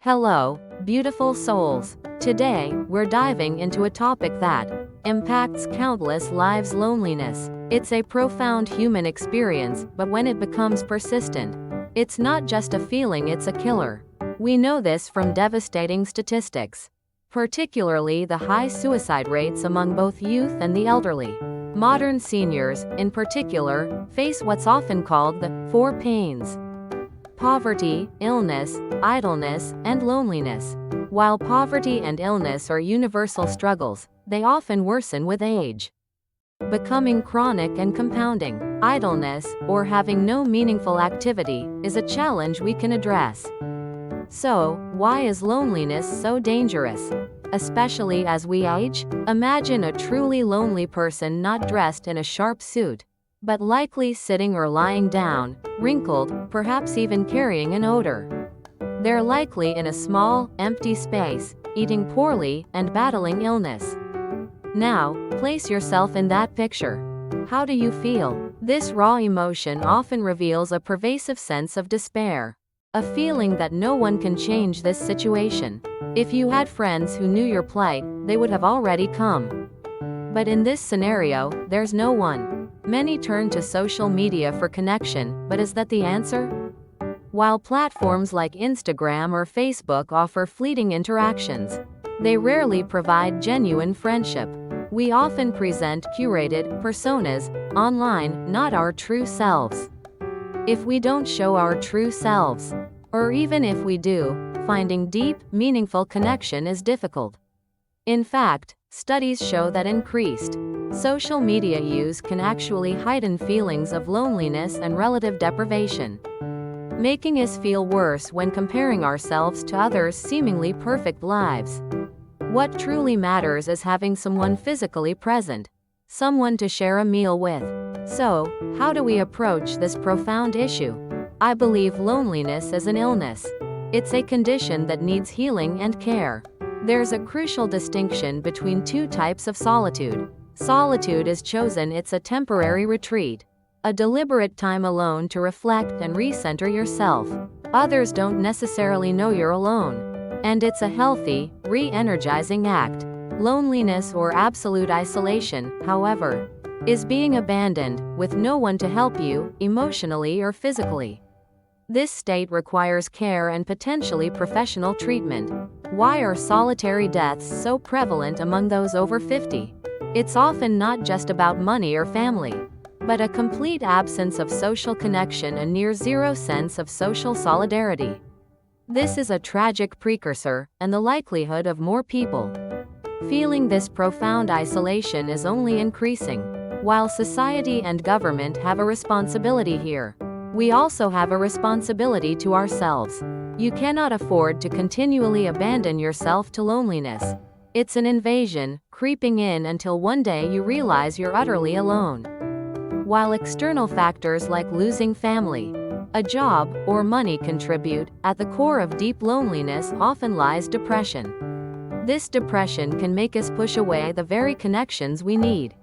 Hello, beautiful souls. Today, we're diving into a topic that impacts countless lives: loneliness. It's a profound human experience, but when it becomes persistent, it's not just a feeling, it's a killer. We know this from devastating statistics, particularly the high suicide rates among both youth and the elderly. Modern seniors, in particular, face what's often called the four pains: poverty, illness, idleness, and loneliness. While poverty and illness are universal struggles, they often worsen with age, becoming chronic and compounding. Idleness, or having no meaningful activity, is a challenge we can address. So, why is loneliness so dangerous? Especially as we age? Imagine a truly lonely person not dressed in a sharp suit, but likely sitting or lying down, wrinkled, perhaps even carrying an odor. They're likely in a small, empty space, eating poorly, and battling illness. Now, place yourself in that picture. How do you feel? This raw emotion often reveals a pervasive sense of despair, a feeling that no one can change this situation. If you had friends who knew your plight, they would have already come. But in this scenario, there's no one. Many turn to social media for connection, but is that the answer? While platforms like Instagram or Facebook offer fleeting interactions, they rarely provide genuine friendship. We often present curated personas online, not our true selves. If we don't show our true selves, or even if we do, finding deep, meaningful connection is difficult. In fact, studies show that increased social media use can actually heighten feelings of loneliness and relative deprivation, making us feel worse when comparing ourselves to others' seemingly perfect lives. What truly matters is having someone physically present, someone to share a meal with. So, how do we approach this profound issue? I believe loneliness is an illness. It's a condition that needs healing and care. There's a crucial distinction between two types of solitude. Solitude is chosen, it's a temporary retreat, a deliberate time alone to reflect and recenter yourself. Others don't necessarily know you're alone, and it's a healthy, re-energizing act. Loneliness or absolute isolation, however, is being abandoned, with no one to help you, emotionally or physically. This state requires care and potentially professional treatment. Why are solitary deaths so prevalent among those over 50? It's often not just about money or family, but a complete absence of social connection, a near zero sense of social solidarity. This is a tragic precursor, and the likelihood of more people feeling this profound isolation is only increasing. While society and government have a responsibility here, we also have a responsibility to ourselves. You cannot afford to continually abandon yourself to loneliness. It's an invasion, creeping in until one day you realize you're utterly alone. While external factors like losing family, a job, or money contribute, at the core of deep loneliness often lies depression. This depression can make us push away the very connections we need.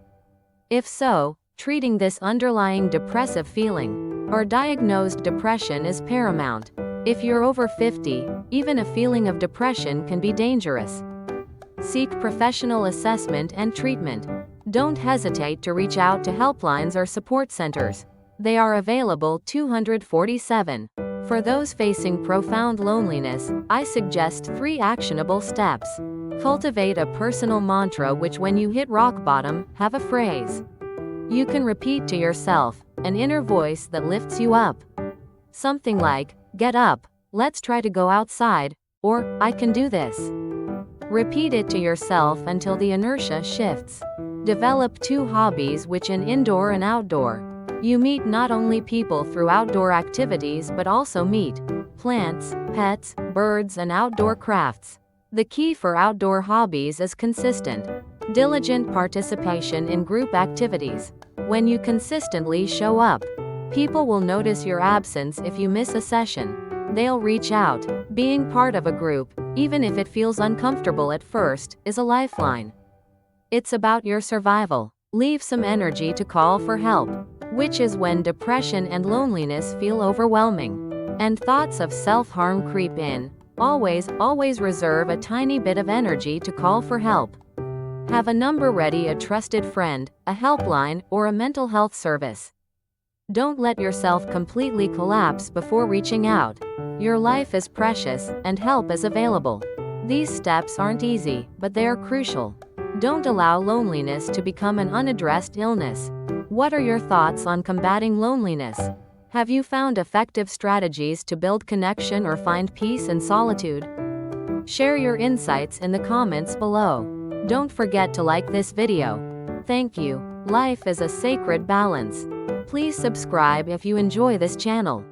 If so, treating this underlying depressive feeling, or diagnosed depression, is paramount. If you're over 50, even a feeling of depression can be dangerous. Seek professional assessment and treatment. Don't hesitate to reach out to helplines or support centers. They are available 247. For those facing profound loneliness, I suggest 3 actionable steps. Cultivate a personal mantra which, when you hit rock bottom, have a phrase you can repeat to yourself, an inner voice that lifts you up. Something like, "Get up, let's try to go outside," or "I can do this." Repeat it to yourself until the inertia shifts. Develop 2 hobbies, which in indoor and outdoor. You meet not only people through outdoor activities but also meet plants, pets, birds, and outdoor crafts. The key for outdoor hobbies is consistent, diligent participation in group activities. When you consistently show up, people will notice your absence. If you miss a session, they'll reach out. Being part of a group, even if it feels uncomfortable at first, is a lifeline. It's about your survival. Leave some energy to call for help, which is when depression and loneliness feel overwhelming, and thoughts of self-harm creep in. Always reserve a tiny bit of energy to call for help. Have a number ready, a trusted friend, a helpline, or a mental health service. Don't let yourself completely collapse before reaching out. Your life is precious, and help is available. These steps aren't easy, but they are crucial. Don't allow loneliness to become an unaddressed illness. What are your thoughts on combating loneliness? Have you found effective strategies to build connection or find peace in solitude? Share your insights in the comments below. Don't forget to like this video. Thank you. Life is a sacred balance. Please subscribe if you enjoy this channel.